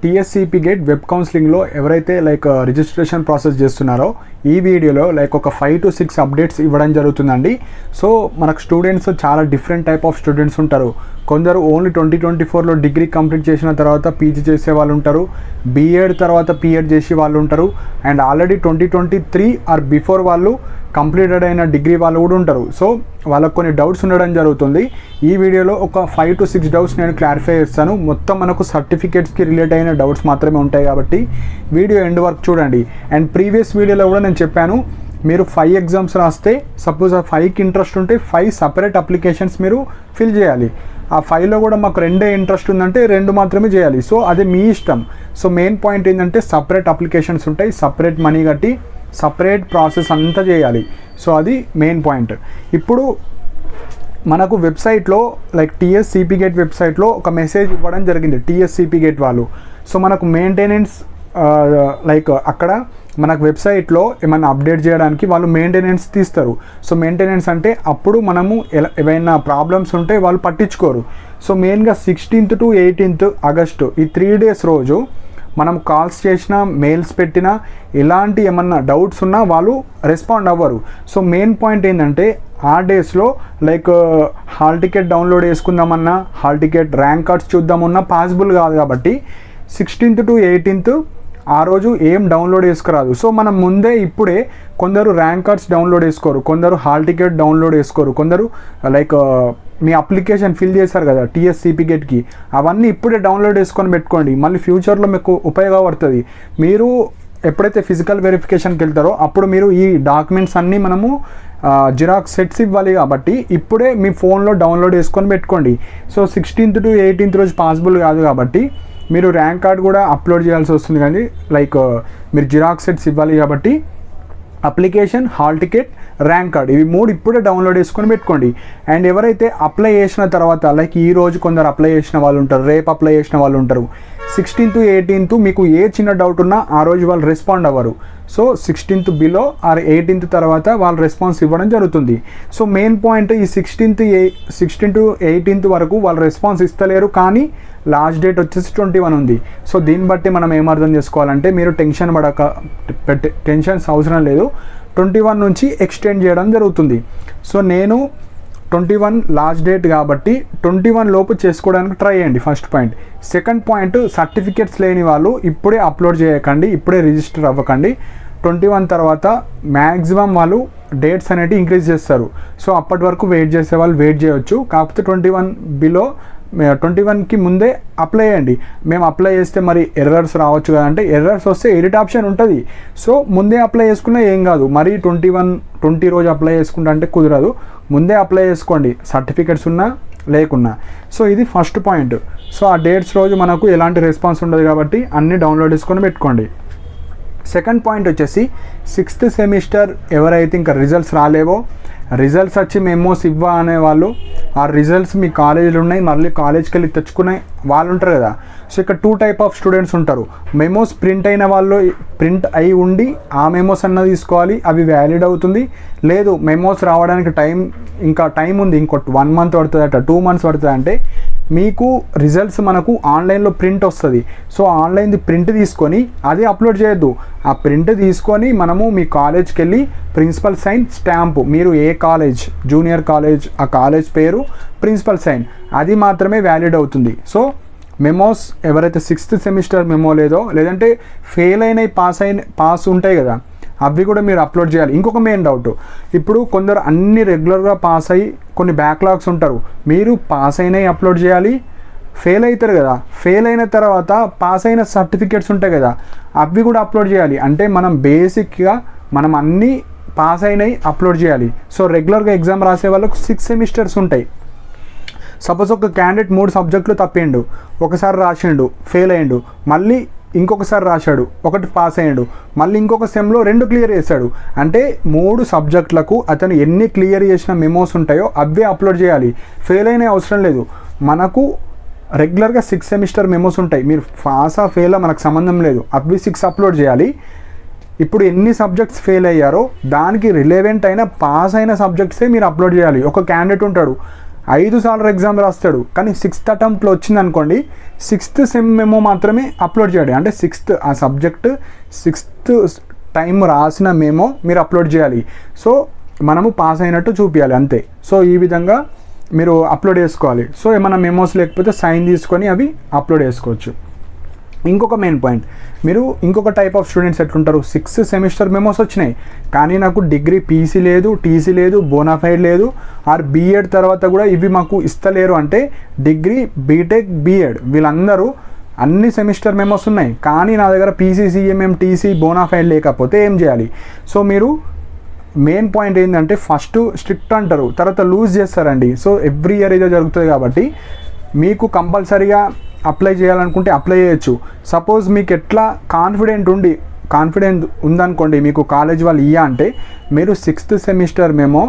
TSCP gate web కౌన్సిలింగ్లో ఎవరైతే registration process చేస్తున్నారో ఈ వీడియోలో ఒక 5 to 6 అప్డేట్స్ ఇవ్వడం జరుగుతుందండి. సో మనకు స్టూడెంట్స్ చాలా డిఫరెంట్ టైప్ ఆఫ్ స్టూడెంట్స్ ఉంటారు. కొందరు ఓన్లీ 2024లో డిగ్రీ కంప్లీట్ చేసిన తర్వాత పీజీ చేసే వాళ్ళు ఉంటారు, బీఎడ్ తర్వాత పీఎడ్ చేసే వాళ్ళు ఉంటారు, అండ్ ఆల్రెడీ 2023 ఆర్ బిఫోర్ వాళ్ళు కంప్లీటెడ్ అయిన డిగ్రీ వాళ్ళు కూడా ఉంటారు. సో వాళ్ళకు కొన్ని డౌట్స్ ఉండడం జరుగుతుంది. ఈ వీడియోలో ఒక 5 to 6 డౌట్స్ నేను క్లారిఫై చేస్తాను. మొత్తం మనకు సర్టిఫికేట్స్కి రిలేట్ అయిన డౌట్స్ మాత్రమే ఉంటాయి కాబట్టి వీడియో ఎండ్ వరకు చూడండి. అండ్ ప్రీవియస్ వీడియోలో కూడా నేను చెప్పాను, మీరు 5 ఎగ్జామ్స్ రాస్తే సపోజ్ ఆ 5కి ఇంట్రెస్ట్ ఉంటే 5 సపరేట్ అప్లికేషన్స్ మీరు ఫిల్ చేయాలి. ఆ 5లో కూడా మాకు 2 ఇంట్రెస్ట్ ఉందంటే 2 మాత్రమే చేయాలి. సో అది మీ ఇష్టం. సో మెయిన్ పాయింట్ ఏంటంటే సపరేట్ అప్లికేషన్స్ ఉంటాయి, సపరేట్ మనీ కట్టి సపరేట్ ప్రాసెస్ అంతా చేయాలి. సో అది మెయిన్ పాయింట్. ఇప్పుడు మనకు వెబ్సైట్లో టీఎస్సీపీ గేట్ వెబ్సైట్లో ఒక మెసేజ్ ఇవ్వడం జరిగింది టీఎస్సీపీ గేట్ వాళ్ళు. సో మనకు మెయింటెనెన్స్ అక్కడ మనకు వెబ్సైట్లో ఏమైనా అప్డేట్ చేయడానికి వాళ్ళు మెయింటెనెన్స్ తీస్తారు. సో మెయింటెనెన్స్ అంటే అప్పుడు మనము ఏమైనా ప్రాబ్లమ్స్ ఉంటే వాళ్ళు పట్టించుకోరు. సో మెయిన్గా 16th to 18th ఆగస్టు ఈ 3 days రోజు మనం కాల్స్ చేసినా మెయిల్స్ పెట్టినా ఎలాంటి ఏమన్నా డౌట్స్ ఉన్నా వాళ్ళు రెస్పాండ్ అవ్వరు. సో మెయిన్ పాయింట్ ఏంటంటే ఆ డేస్లో హాల్ టికెట్ డౌన్లోడ్ చేసుకుందామన్నా, హాల్ టికెట్ ర్యాంక్ కార్డ్స్ చూద్దామన్నా పాసిబుల్ కాదు కాబట్టి 16th to 18th ఆ రోజు ఏం డౌన్లోడ్ చేసుకురాదు. సో మనం ముందే ఇప్పుడే కొందరు ర్యాంక్ కార్డ్స్ డౌన్లోడ్ చేసుకోరు, కొందరు హాల్ టికెట్ డౌన్లోడ్ చేసుకోరు, కొందరు మీ అప్లికేషన్ ఫిల్ చేశారు కదా టీఎస్సీపీ గేట్కి, అవన్నీ ఇప్పుడే డౌన్లోడ్ చేసుకొని పెట్టుకోండి. మళ్ళీ ఫ్యూచర్లో మీకు ఉపయోగపడుతుంది. మీరు ఎప్పుడైతే ఫిజికల్ వెరిఫికేషన్కి వెళ్తారో అప్పుడు మీరు ఈ డాక్యుమెంట్స్ అన్నీ మనము జిరాక్స్ సెట్స్ ఇవ్వాలి కాబట్టి ఇప్పుడే మీ ఫోన్లో డౌన్లోడ్ చేసుకొని పెట్టుకోండి. సో 16th to 18th రోజు పాసిబుల్ కాదు కాబట్టి మీరు ర్యాంక్ కార్డ్ కూడా అప్లోడ్ చేయాల్సి వస్తుంది. కానీ మీరు జిరాక్స్ సెట్స్ ఇవ్వాలి కాబట్టి application, hall ticket, rank card ఇవి 3 ఇప్పుడే డౌన్లోడ్ చేసుకొని పెట్టుకోండి. అండ్ ఎవరైతే అప్లై చేసిన తర్వాత ఈ రోజు కొందరు అప్లై చేసిన వాళ్ళు ఉంటారు, రేపు అప్లై చేసిన వాళ్ళు ఉంటారు, 16th to 18th మీకు ఏ చిన్న డౌట్ ఉన్నా ఆ రోజు వాళ్ళు రెస్పాండ్ అవ్వరు. So 16th below are 18th తర్వాత వాళ్ళు రెస్పాన్స్ ఇవ్వడం జరుగుతుంది. సో మెయిన్ పాయింట్ ఈ 16 to 18th వరకు వాళ్ళు రెస్పాన్స్ ఇస్తలేరు, కానీ లాస్ట్ డేట్ వచ్చేసి 21 ఉంది. సో దీన్ని బట్టి మనం ఏమర్థం చేసుకోవాలంటే మీరు టెన్షన్స్ అవసరం లేదు, 21 నుంచి ఎక్స్టెండ్ చేయడం జరుగుతుంది. సో నేను 21 లాస్ట్ డేట్ కాబట్టి 21 లోపు చేసుకోవడానికి ట్రై చేయండి, first point. Second point, certificates లేని వాళ్ళు ఇప్పుడే అప్లోడ్ చేయకండి, ఇప్పుడే రిజిస్టర్ అవ్వకండి. 21 తర్వాత మ్యాక్సిమం వాళ్ళు డేట్స్ అనేవి ఇంక్రీజ్ చేస్తారు. సో అప్పటి వరకు వెయిట్ చేసే వాళ్ళు వెయిట్ చేయొచ్చు. కాకపోతే 21 బిలో 21కి ముందే అప్లై చేయండి. మేము అప్లై చేస్తే మరి ఎర్రర్స్ రావచ్చు కదంటే, ఎర్రర్స్ వస్తే ఎడిట్ ఆప్షన్ ఉంటుంది. సో ముందే అప్లై చేసుకున్నా ఏం కాదు. మరి 20 రోజు అప్లై చేసుకుంటా అంటే కుదరదు. ముందే అప్లై చేసుకోండి, సర్టిఫికెట్స్ ఉన్నా లేకున్నా. సో ఇది ఫస్ట్ పాయింట్. సో ఆ డేట్స్ రోజు మనకు ఎలాంటి రెస్పాన్స్ ఉండదు కాబట్టి అన్నీ డౌన్లోడ్ చేసుకొని పెట్టుకోండి. సెకండ్ పాయింట్ వచ్చేసి 6th సెమిస్టర్ ఎవరైతే ఇంకా రిజల్ట్స్ రాలేవో, రిజల్ట్స్ వచ్చి మెమోస్ ఇవ్వ అనేవాళ్ళు, ఆ రిజల్ట్స్ మీ కాలేజీలు ఉన్నాయి మళ్ళీ కాలేజ్కి వెళ్ళి తెచ్చుకునే వాళ్ళు ఉంటారు కదా. సో ఇక్కడ 2 type ఆఫ్ స్టూడెంట్స్ ఉంటారు. మెమోస్ ప్రింట్ అయిన వాళ్ళు ప్రింట్ అయి ఉండి ఆ మెమోస్ అన్నది తీసుకోవాలి, అవి వ్యాలిడ్ అవుతుంది. లేదు మెమోస్ రావడానికి ఇంకా టైం ఉంది, ఇంకో 1 month పడుతుందట, 2 months పడుతుంది అంటే మీకు రిజల్ట్స్ మనకు ఆన్లైన్లో ప్రింట్ వస్తుంది. సో ఆన్లైన్ది ప్రింట్ తీసుకొని అది అప్లోడ్ చేయొద్దు. ఆ ప్రింట్ తీసుకొని మనము మీ కాలేజ్కి వెళ్ళి ప్రిన్సిపల్ సైన్, స్టాంపు, మీరు ఏ కాలేజ్, జూనియర్ కాలేజ్, ఆ కాలేజ్ పేరు, ప్రిన్సిపల్ సైన్, అది మాత్రమే వ్యాలిడ్ అవుతుంది. సో మెమోస్ ఎవరైతే 6th సెమిస్టర్ మెమో లేదంటే ఫెయిల్ అయినవి పాస్ ఉంటాయి కదా, అవి కూడా మీరు అప్లోడ్ చేయాలి. ఇంకొక మెయిన్ డౌట్, ఇప్పుడు కొందరు అన్ని రెగ్యులర్గా పాస్ అయ్యి కొన్ని బ్యాక్లాగ్స్ ఉంటారు. మీరు పాస్ అయినవి అప్లోడ్ చేయాలి, ఫెయిల్ అవుతారు కదా, ఫెయిల్ అయిన తర్వాత పాస్ అయిన సర్టిఫికేట్స్ ఉంటాయి కదా, అవి కూడా అప్లోడ్ చేయాలి. అంటే మనం బేసిక్గా మనం అన్నీ పాస్ అయినవి అప్లోడ్ చేయాలి. సో రెగ్యులర్గా ఎగ్జామ్ రాసే వాళ్ళకు 6 సెమిస్టర్స్ ఉంటాయి. సపోజ్ ఒక క్యాండిడేట్ 3 సబ్జెక్టులు తప్పిండు, ఒకసారి రాసిండు ఫెయిల్ అయ్యిండు, మళ్ళీ ఇంకొకసారి రాశాడు, ఒకటి పాస్ అయ్యాడు, మళ్ళీ ఇంకొక సెమ్లో 2 క్లియర్ చేశాడు. అంటే 3 సబ్జెక్టులకు అతను ఎన్ని క్లియర్ చేసిన మెమోస్ ఉంటాయో అవే అప్లోడ్ చేయాలి. ఫెయిల్ అయిన అవసరం లేదు. మనకు రెగ్యులర్గా 6 సెమిస్టర్ మెమోస్ ఉంటాయి, మీరు పాసా ఫెయిలా మనకు సంబంధం లేదు, అవి 6 అప్లోడ్ చేయాలి. ఇప్పుడు ఎన్ని సబ్జెక్ట్స్ ఫెయిల్ అయ్యారో దానికి రిలేవెంట్ అయిన పాస్ అయిన సబ్జెక్ట్సే మీరు అప్లోడ్ చేయాలి. ఒక క్యాండిడేట్ ఉంటాడు, 5 సార్లు ఎగ్జామ్ రాస్తాడు, కానీ 6th అటెంప్ట్లో వచ్చింది అనుకోండి, 6th సెమ్ మెమో మాత్రమే అప్లోడ్ చేయాలి. అంటే 6th ఆ సబ్జెక్ట్ 6th టైం రాసిన మెమో మీరు అప్లోడ్ చేయాలి. సో మనము పాస్ అయినట్టు చూపించాలి అంతే. సో ఈ విధంగా మీరు అప్లోడ్ చేసుకోవాలి. సో ఏమైనా మెమోస్ లేకపోతే సైన్ తీసుకొని అవి అప్లోడ్ చేసుకోవచ్చు. ఇంకొక మెయిన్ పాయింట్, మీరు ఇంకొక టైప్ ఆఫ్ స్టూడెంట్స్ ఎట్లుంటారు, 6th సెమిస్టర్ మెమోస్ వచ్చినాయి కానీ నాకు డిగ్రీ పీసీ లేదు, టీసీ లేదు, బోనాఫైడ్ లేదు, ఆర్ బీఎడ్ తర్వాత కూడా ఇవి మాకు ఇస్తలేరు అంటే డిగ్రీ, బీటెక్, బీఎడ్ వీళ్ళందరూ అన్ని సెమిస్టర్ మెమోస్ ఉన్నాయి కానీ నా దగ్గర పీసీ, సిఎంఎం, టీసీ, బోనాఫైడ్ లేకపోతే ఏం చేయాలి? సో మీరు మెయిన్ పాయింట్ ఏంటంటే ఫస్ట్ స్ట్రిక్ట్ అంటారు, తర్వాత లూజ్ చేస్తారండి. సో ఎవ్రీ ఇయర్ ఇదే జరుగుతుంది కాబట్టి మీకు కంపల్సరీగా అప్లై చేయాలనుకుంటే అప్లై చేయొచ్చు. సపోజ్ మీకు ఎట్లా కాన్ఫిడెంట్ ఉందనుకోండి, మీకు కాలేజ్ వాళ్ళు అంటే మీరు 6th సెమిస్టర్ మేము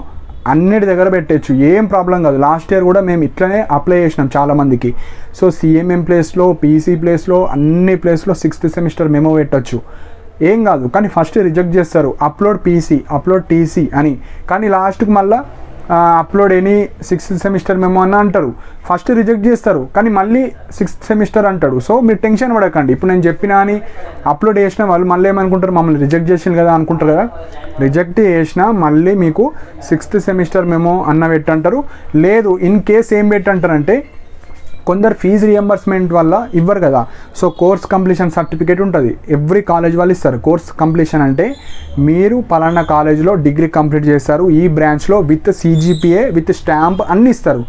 అన్నిటి దగ్గర పెట్టచ్చు, ఏం ప్రాబ్లం కాదు. లాస్ట్ ఇయర్ కూడా మేము ఇట్లనే అప్లై చేసినాం చాలామందికి. సో సిఎంఎం ప్లేస్లో, పీసీ ప్లేస్లో, అన్ని ప్లేస్లో 6th సెమిస్టర్ మెమో పెట్టచ్చు, ఏం కాదు. కానీ ఫస్ట్ రిజెక్ట్ చేస్తారు, అప్లోడ్ పీసీ, అప్లోడ్ టీసీ అని. కానీ లాస్ట్కి మళ్ళీ upload any 6th semester memo అని అంటారు. ఫస్ట్ రిజెక్ట్ చేస్తారు కానీ మళ్ళీ 6th సెమిస్టర్ అంటాడు. సో మీరు టెన్షన్ పడకండి. ఇప్పుడు నేను చెప్పినా అని అప్లోడ్ చేసిన వాళ్ళు మళ్ళీ ఏమనుకుంటారు, మమ్మల్ని రిజెక్ట్ చేసింది కదా అనుకుంటారు కదా. రిజెక్ట్ చేసినా మళ్ళీ మీకు 6th సెమిస్టర్ మెమో అన్న పెట్టంటారు. లేదు ఇన్ కేస్ ఏం పెట్టంటారంటే కొందరు ఫీజు రియంబర్స్మెంట్ వల్ల ఇవ్వరు కదా. సో కోర్స్ కంప్లీషన్ సర్టిఫికేట్ ఉంటుంది, ఎవ్రీ కాలేజ్ వాళ్ళు ఇస్తారు. కోర్స్ కంప్లీషన్ అంటే మీరు పలానా కాలేజ్లో డిగ్రీ కంప్లీట్ చేస్తారు ఈ బ్రాంచ్లో విత్ సిజిపిఏ విత్ స్టాంప్ అన్నీ ఇస్తారు.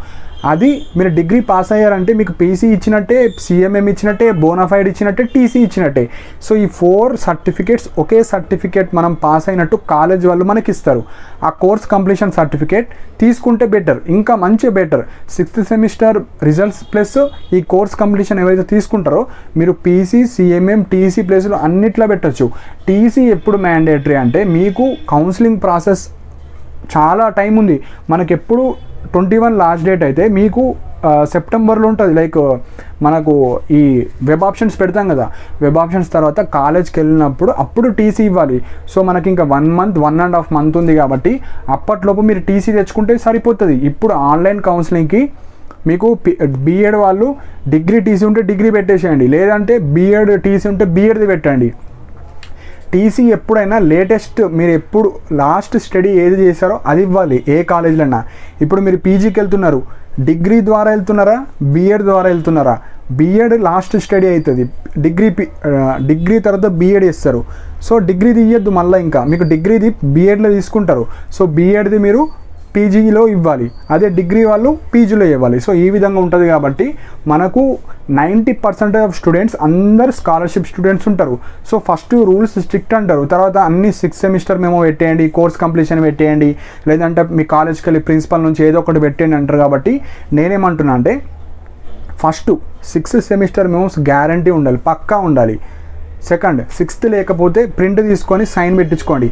అది మీరు డిగ్రీ పాస్ అయ్యారంటే మీకు పీసీ ఇచ్చినట్టే, సిఎంఎం ఇచ్చినట్టే, బోనాఫైడ్ ఇచ్చినట్టే, టీసీ ఇచ్చినట్టే. సో ఈ 4 సర్టిఫికేట్స్ ఒకే సర్టిఫికేట్ మనం పాస్ అయినట్టు కాలేజ్ వాళ్ళు మనకి ఇస్తారు. ఆ కోర్స్ కంప్లీషన్ సర్టిఫికేట్ తీసుకుంటే బెటర్, ఇంకా మంచి better. 6th semester results plus ఈ కోర్స్ కంప్లీషన్ ఏవైతే తీసుకుంటారో మీరు పీసీ, సిఎంఎం, టీసీ ప్లేస్లో అన్నిట్లో పెట్టచ్చు. టీసీ ఎప్పుడు మ్యాండేటరీ అంటే మీకు కౌన్సిలింగ్ ప్రాసెస్ చాలా టైం ఉంది. మనకెప్పుడు 21 లాస్ట్ డేట్ అయితే మీకు సెప్టెంబర్లో ఉంటుంది. లైక్ మనకు ఈ వెబ్ ఆప్షన్స్ పెడతాం కదా, వెబ్ ఆప్షన్స్ తర్వాత కాలేజ్కి వెళ్ళినప్పుడు అప్పుడు టీసీ ఇవ్వాలి. సో మనకి ఇంకా 1 మంత్ 1.5 మంత్ ఉంది కాబట్టి అప్పట్లోపు మీరు టీసీ తెచ్చుకుంటే సరిపోతుంది. ఇప్పుడు ఆన్లైన్ కౌన్సిలింగ్కి మీకు బీఎడ్ వాళ్ళు డిగ్రీ టీసీ ఉంటే డిగ్రీ పెట్టేసేయండి, లేదంటే బీఎడ్ టీసీ ఉంటే బీఎడ్ది పెట్టండి. టీసీ ఎప్పుడైనా లేటెస్ట్ మీరు ఎప్పుడు లాస్ట్ స్టడీ ఏది చేశారో అది ఇవ్వాలి ఏ కాలేజీలన్నా. ఇప్పుడు మీరు పీజీకి వెళ్తున్నారు, డిగ్రీ ద్వారా వెళ్తున్నారా, బీఎడ్ ద్వారా వెళ్తున్నారా? బీఎడ్ లాస్ట్ స్టడీ అవుతుంది, డిగ్రీ తర్వాత బీఎడ్ ఇస్తారు. సో డిగ్రీది ఇవ్వద్దు, మళ్ళీ ఇంకా మీకు డిగ్రీది బీఎడ్లో తీసుకుంటారు. సో బీఎడ్ది మీరు పీజీలో ఇవ్వాలి, అదే డిగ్రీ వాళ్ళు పీజీలో ఇవ్వాలి. సో ఈ విధంగా ఉంటుంది కాబట్టి మనకు 90% ఆఫ్ స్టూడెంట్స్ అందరు స్కాలర్షిప్ స్టూడెంట్స్ ఉంటారు. సో ఫస్ట్ రూల్స్ స్ట్రిక్ట్ అంటారు, తర్వాత అన్ని 6th సెమిస్టర్ మేము పెట్టేయండి, కోర్స్ కంప్లీషన్ పెట్టేయండి, లేదంటే మీ కాలేజ్కి వెళ్ళి ప్రిన్సిపల్ నుంచి ఏదో ఒకటి పెట్టేయండి అంటారు. కాబట్టి నేనేమంటున్నా అంటే first 6th semester memos guarantee ఉండాలి, పక్కా ఉండాలి. సెకండ్ 6th లేకపోతే ప్రింట్ తీసుకొని సైన్ పెట్టించుకోండి.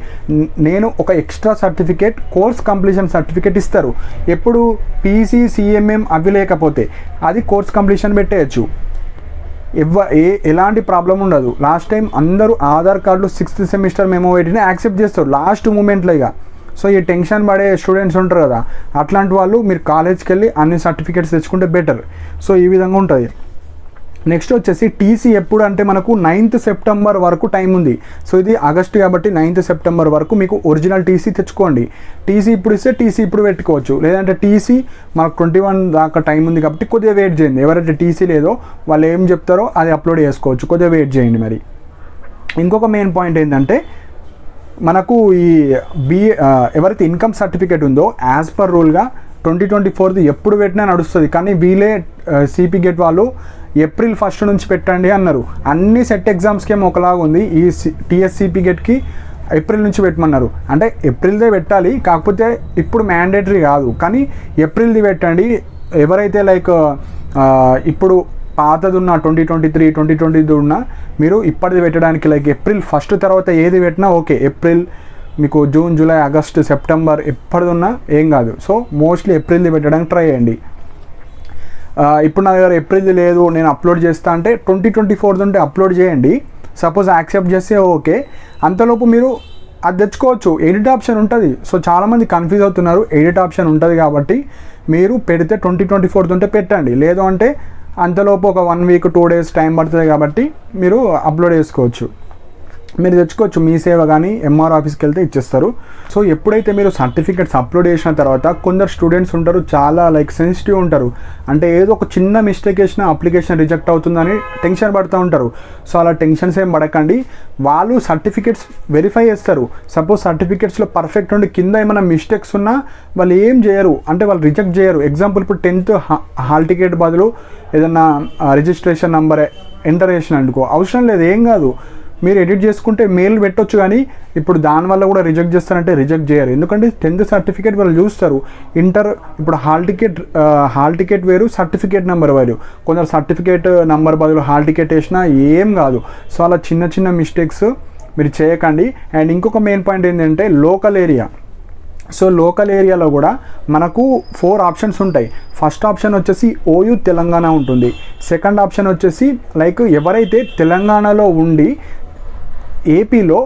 నేను ఒక extra certificate course completion certificate ఇస్తారు. ఎప్పుడు పీసీ, సిఎంఎం అవి లేకపోతే అది కోర్స్ కంప్లీషన్ పెట్టేయచ్చు, ఎలాంటి ప్రాబ్లం ఉండదు. లాస్ట్ టైం అందరూ ఆధార్ కార్డులు 6th సెమిస్టర్ మెమో పెట్టినా యాక్సెప్ట్ చేస్తారు లాస్ట్ మూమెంట్లో ఇక. సో ఈ టెన్షన్ పడే స్టూడెంట్స్ ఉంటారు కదా, అట్లాంటి వాళ్ళు మీరు కాలేజ్కి వెళ్ళి అన్ని సర్టిఫికేట్స్ తెచ్చుకుంటే బెటర్. సో ఈ విధంగా ఉంటుంది. నెక్స్ట్ వచ్చేసి టీసీ ఎప్పుడు అంటే మనకు 9th సెప్టెంబర్ వరకు టైం ఉంది. సో ఇది ఆగస్టు కాబట్టి 9th సెప్టెంబర్ వరకు మీకు ఒరిజినల్ టీసీ తెచ్చుకోండి. టీసీ ఇప్పుడు ఇస్తే టీసీ ఇప్పుడు పెట్టుకోవచ్చు, లేదంటే టీసీ మనకు 21 దాకా టైం ఉంది కాబట్టి కొద్దిగా వెయిట్ చేయండి. ఎవరైతే టీసీ లేదో వాళ్ళు ఏం చెప్తారో అది అప్లోడ్ చేసుకోవచ్చు, కొద్దిగా వెయిట్ చేయండి. మరి ఇంకొక మెయిన్ పాయింట్ ఏంటంటే మనకు ఈ ఎవరైతే ఇన్కమ్ సర్టిఫికేట్ ఉందో యాజ్ పర్ రూల్గా 2024 ఎప్పుడు పెట్టినా నడుస్తుంది. కానీ వీళ్ళే సిపి గేట్ వాళ్ళు ఏప్రిల్ 1 నుంచి పెట్టండి అన్నారు. అన్ని సెట్ ఎగ్జామ్స్కి ఏమో ఒకలాగా ఉంది, ఈ టీఎస్సిపి గేట్కి ఏప్రిల్ నుంచి పెట్టమన్నారు. అంటే ఏప్రిల్దే పెట్టాలి, కాకపోతే ఇప్పుడు మ్యాండేటరీ కాదు, కానీ ఏప్రిల్ది పెట్టండి. ఎవరైతే లైక్ ఇప్పుడు పాతది ఉన్న 2023, 2020 ఉన్న మీరు ఇప్పటిది పెట్టడానికి లైక్ ఏప్రిల్ 1 తర్వాత ఏది పెట్టినా ఓకే. ఏప్రిల్ మీకు జూన్, జూలై, ఆగస్ట్, సెప్టెంబర్ ఎప్పటిది ఉన్నా ఏం కాదు. సో మోస్ట్లీ ఏప్రిల్ది పెట్టడానికి ట్రై చేయండి. ఇప్పుడు నా దగ్గర ఏప్రిల్ది లేదు నేను అప్లోడ్ చేస్తా అంటే 2024 ఉంటే అప్లోడ్ చేయండి. సపోజ్ యాక్సెప్ట్ చేస్తే ఓకే, అంతలోపు మీరు అది తెచ్చుకోవచ్చు. ఎడిట్ ఆప్షన్ ఉంటుంది. సో చాలామంది కన్ఫ్యూజ్ అవుతున్నారు. ఎడిట్ ఆప్షన్ ఉంటుంది కాబట్టి మీరు పెడితే 2024 ఉంటే పెట్టండి, లేదు అంటే అంతలోపు ఒక 1 వీక్ 2 డేస్ టైం పడుతుంది కాబట్టి మీరు అప్లోడ్ చేసుకోవచ్చు. మీరు తెచ్చుకోవచ్చు. మీ సేవ కానీ ఎంఆర్ ఆఫీస్కి వెళ్తే ఇచ్చేస్తారు. సో ఎప్పుడైతే మీరు సర్టిఫికెట్స్ అప్లోడ్ చేసిన తర్వాత కొందరు స్టూడెంట్స్ ఉంటారు చాలా సెన్సిటివ్ ఉంటారు. అంటే ఏదో ఒక చిన్న మిస్టేక్ చేసిన అప్లికేషన్ రిజెక్ట్ అవుతుందని టెన్షన్ పడుతూ ఉంటారు. సో అలా టెన్షన్స్ ఏం పడకండి. వాళ్ళు సర్టిఫికెట్స్ వెరిఫై చేస్తారు. సపోజ్ సర్టిఫికెట్స్లో పర్ఫెక్ట్ ఉండి కింద ఏమైనా మిస్టేక్స్ ఉన్నా వాళ్ళు ఏం చేయరు, అంటే వాళ్ళు రిజెక్ట్ చేయరు. ఎగ్జాంపుల్ ఇప్పుడు 10th హాల్ టికెట్ బదులు ఏదన్నా రిజిస్ట్రేషన్ నెంబర్ ఎంటర్ చేసిన అనుకో, అవసరం లేదు, ఏం కాదు, మీరు ఎడిట్ చేసుకుంటే మెయిల్ పెట్టొచ్చు. కానీ ఇప్పుడు దానివల్ల కూడా రిజెక్ట్ చేస్తారంటే రిజెక్ట్ చేయరు. ఎందుకంటే 10th సర్టిఫికేట్ వాళ్ళు చూస్తారు. ఇప్పుడు హాల్ టికెట్ వేరు, సర్టిఫికేట్ నెంబర్ వేరు. కొందరు సర్టిఫికేట్ నెంబర్ బదులు హాల్ టికెట్ వేసినా ఏం కాదు. సో అలా చిన్న చిన్న మిస్టేక్స్ మీరు చేయకండి. అండ్ ఇంకొక మెయిన్ పాయింట్ ఏంటంటే లోకల్ ఏరియా. సో లోకల్ ఏరియాలో కూడా మనకు 4 ఆప్షన్స్ ఉంటాయి. ఫస్ట్ ఆప్షన్ వచ్చేసి ఓయూ తెలంగాణ ఉంటుంది. సెకండ్ ఆప్షన్ వచ్చేసి ఎవరైతే తెలంగాణలో ఉండి ఏపీలో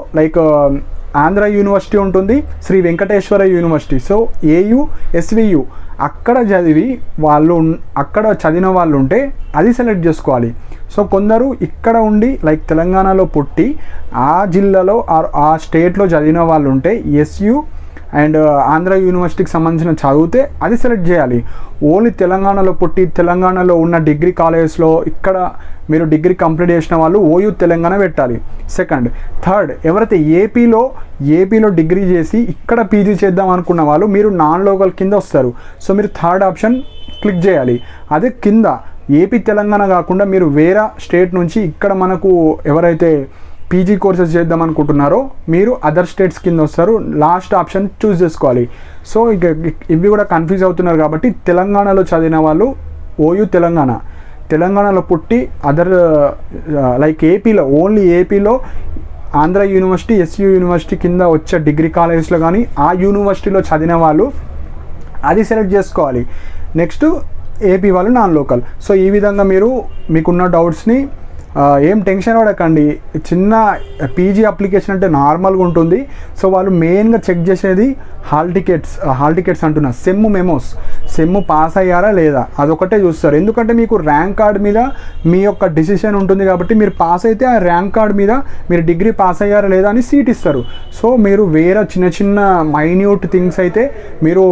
ఆంధ్ర యూనివర్సిటీ ఉంటుంది, Sri Venkateswara university, so AU SVU అక్కడ చదివిన వాళ్ళు ఉంటే అది సెలెక్ట్ చేసుకోవాలి. సో కొందరు ఇక్కడ ఉండి తెలంగాణలో పుట్టి ఆ జిల్లాలో ఆ స్టేట్లో చదివిన వాళ్ళు ఉంటే ఎస్యు అండ్ ఆంధ్ర యూనివర్సిటీకి సంబంధించిన చదివితే అది సెలెక్ట్ చేయాలి. ఓన్లీ తెలంగాణలో పుట్టి తెలంగాణలో ఉన్న డిగ్రీ కాలేజెస్లో ఇక్కడ మీరు డిగ్రీ కంప్లీట్ చేసిన వాళ్ళు ఓయూ తెలంగాణ పెట్టాలి. సెకండ్. థర్డ్, ఎవరైతే ఏపీలో డిగ్రీ చేసి ఇక్కడ పీజీ చేద్దాం అనుకున్న వాళ్ళు మీరు నాన్ లోకల్ కింద వస్తారు. సో మీరు థర్డ్ ఆప్షన్ క్లిక్ చేయాలి. అదే కింద ఏపీ తెలంగాణ కాకుండా మీరు వేరే స్టేట్ నుంచి ఇక్కడ మనకు ఎవరైతే పీజీ కోర్సెస్ చేద్దాం అనుకుంటున్నారో మీరు అదర్ స్టేట్స్ కింద వస్తారు. లాస్ట్ ఆప్షన్ చూస్ చేసుకోవాలి. సో ఇవి కూడా కన్ఫ్యూజ్ అవుతున్నారు కాబట్టి తెలంగాణలో చదివిన వాళ్ళు ఓయూ తెలంగాణలో పుట్టి అదర్ ఏపీలో ఓన్లీ ఏపీలో ఆంధ్ర యూనివర్సిటీ ఎస్యూ యూనివర్సిటీ కింద వచ్చే డిగ్రీ కాలేజెస్లో కానీ ఆ యూనివర్సిటీలో చదివిన వాళ్ళు అది సెలెక్ట్ చేసుకోవాలి. నెక్స్ట్ ఏపీ వాళ్ళు నాన్ లోకల్. సో ఈ విధంగా మీకున్న డౌట్స్ని ఏం టెన్షన్ పడకండి. చిన్న పీజీ అప్లికేషన్ అంటే నార్మల్గా ఉంటుంది. సో వాళ్ళు మెయిన్గా చెక్ చేసేది హాల్ టికెట్స్ అంటున్నా సెమ్ పాస్ అయ్యారా లేదా అదొకటే చూస్తారు. ఎందుకంటే మీకు ర్యాంక్ కార్డ్ మీద మీ యొక్క డిసిషన్ ఉంటుంది కాబట్టి మీరు పాస్ అయితే ఆ ర్యాంక్ కార్డ్ మీద మీరు డిగ్రీ పాస్ అయ్యారా లేదా అని సీట్ ఇస్తారు. సో మీరు వేరే చిన్న మైన్యూట్ థింగ్స్ అయితే మీరు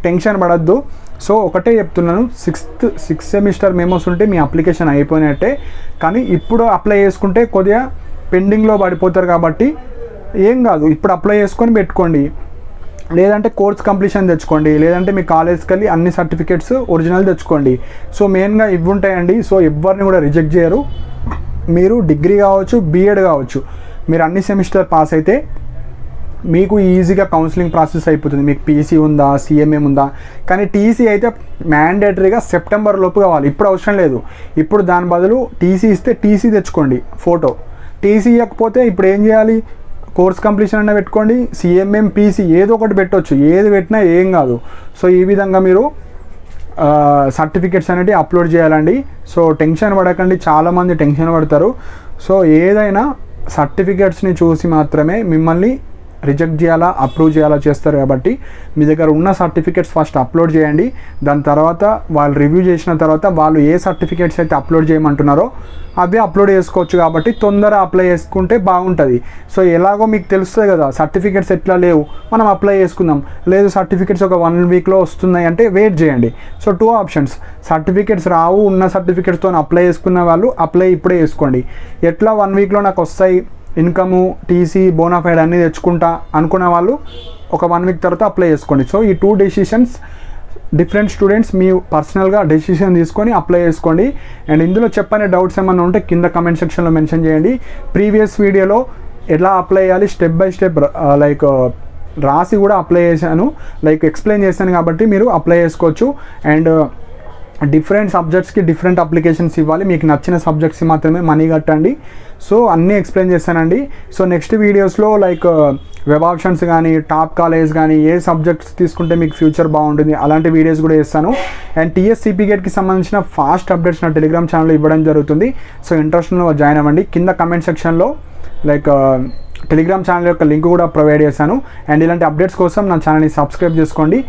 టెన్షన్ పడద్దు. సో ఒకటే చెప్తున్నాను, సిక్స్త్ సెమిస్టర్ మెమోస్ ఉంటే మీ అప్లికేషన్ అయిపోయినట్టే. కానీ ఇప్పుడు అప్లై చేసుకుంటే కొద్దిగా పెండింగ్లో పడిపోతారు కాబట్టి ఏం కాదు, ఇప్పుడు అప్లై చేసుకొని పెట్టుకోండి. లేదంటే కోర్స్ కంప్లీషన్ తెచ్చుకోండి, లేదంటే మీ కాలేజ్కి వెళ్ళి అన్ని సర్టిఫికేట్స్ ఒరిజినల్ తెచ్చుకోండి. సో మెయిన్గా ఇవి ఉంటాయండి. సో ఎవరిని కూడా రిజెక్ట్ చేయరు. మీరు డిగ్రీ కావచ్చు, బీఎడ్ కావచ్చు, మీరు అన్ని సెమిస్టర్ పాస్ అయితే మీకు ఈజీగా కౌన్సిలింగ్ ప్రాసెస్ అయిపోతుంది. మీకు పీసీ ఉందా, సిఎంఎం ఉందా. కానీ టీసీ అయితే మ్యాండేటరీగా సెప్టెంబర్ లోపు కావాలి. ఇప్పుడు అవసరం లేదు. ఇప్పుడు దాని బదులు టీసీ ఇస్తే టీసీ తెచ్చుకోండి ఫోటో. టీసీ ఇవ్వకపోతే ఇప్పుడు ఏం చేయాలి, కోర్స్ కంప్లీషన్ అన్న పెట్టుకోండి, సిఎంఎం పీసీ ఏదో ఒకటి పెట్టవచ్చు, ఏది పెట్టినా ఏం కాదు. సో ఈ విధంగా మీరు సర్టిఫికెట్స్ అనేవి అప్లోడ్ చేయాలండి. సో టెన్షన్ పడకండి, చాలామంది టెన్షన్ పడతారు. సో ఏదైనా సర్టిఫికెట్స్ని చూసి మాత్రమే మిమ్మల్ని రిజెక్ట్ చేయాలా అప్రూవ్ చేయాలా చేస్తారు. కాబట్టి మీ దగ్గర ఉన్న సర్టిఫికేట్స్ ఫస్ట్ అప్లోడ్ చేయండి. దాని తర్వాత వాళ్ళు రివ్యూ చేసిన తర్వాత వాళ్ళు ఏ సర్టిఫికేట్స్ అయితే అప్లోడ్ చేయమంటున్నారో అవే అప్లోడ్ చేసుకోవచ్చు. కాబట్టి తొందర అప్లై చేసుకుంటే బాగుంటుంది. సో ఎలాగో మీకు తెలుస్తుంది కదా సర్టిఫికేట్స్ ఎట్లా లేవు, మనం అప్లై చేసుకుందాం. లేదు సర్టిఫికేట్స్ ఒక 1 వీక్లో వస్తున్నాయి అంటే వెయిట్ చేయండి. సో 2 ఆప్షన్స్, సర్టిఫికేట్స్ రావు, ఉన్న సర్టిఫికేట్స్తో అప్లై చేసుకున్న వాళ్ళు అప్లై ఇప్పుడే చేసుకోండి. ఎట్లా 1 వీక్లో నాకు వస్తాయి, ఇన్కము, టీసీ, బోనాఫైడ్ అన్నీ తెచ్చుకుంటా అనుకున్న వాళ్ళు ఒక 1 వీక్ తర్వాత అప్లై చేసుకోండి. సో ఈ 2 డెసిషన్స్ డిఫరెంట్ స్టూడెంట్స్ మీ పర్సనల్గా డెసిషన్ తీసుకొని అప్లై చేసుకోండి. అండ్ ఇందులో చెప్పని డౌట్స్ ఏమైనా ఉంటే కింద కమెంట్ సెక్షన్లో మెన్షన్ చేయండి. ప్రీవియస్ వీడియోలో ఎలా అప్లై చేయాలి స్టెప్ బై స్టెప్ రాసి కూడా అప్లై చేశాను, ఎక్స్ప్లెయిన్ చేశాను. కాబట్టి మీరు అప్లై చేసుకోవచ్చు. అండ్ డిఫరెంట్ సబ్జెక్ట్స్కి డిఫరెంట్ అప్లికేషన్స్ ఇవ్వాలి. మీకు నచ్చిన సబ్జెక్ట్స్కి మాత్రమే మనీ కట్టండి. సో అన్నీ ఎక్స్ప్లెయిన్ చేస్తానండి. సో నెక్స్ట్ వీడియోస్లో వెబ్ ఆప్షన్స్ కానీ టాప్ కాలేజ్ కానీ ఏ సబ్జెక్ట్స్ తీసుకుంటే మీకు ఫ్యూచర్ బాగుంటుంది అలాంటి వీడియోస్ కూడా చేస్తాను. అండ్ టీఎస్సీపీ గేట్కి సంబంధించిన ఫాస్ట్ అప్డేట్స్ నా టెలిగ్రామ్ ఛానల్లో ఇవ్వడం జరుగుతుంది. సో ఇంట్రెస్ట్ ఉన్న జాయిన్ అవ్వండి. కింద కమెంట్ సెక్షన్లో టెలిగ్రామ్ ఛానల్ యొక్క లింక్ కూడా ప్రొవైడ్ చేశాను. అండ్ ఇలాంటి అప్డేట్స్ కోసం నా ఛానల్ని సబ్స్క్రైబ్ చేసుకోండి.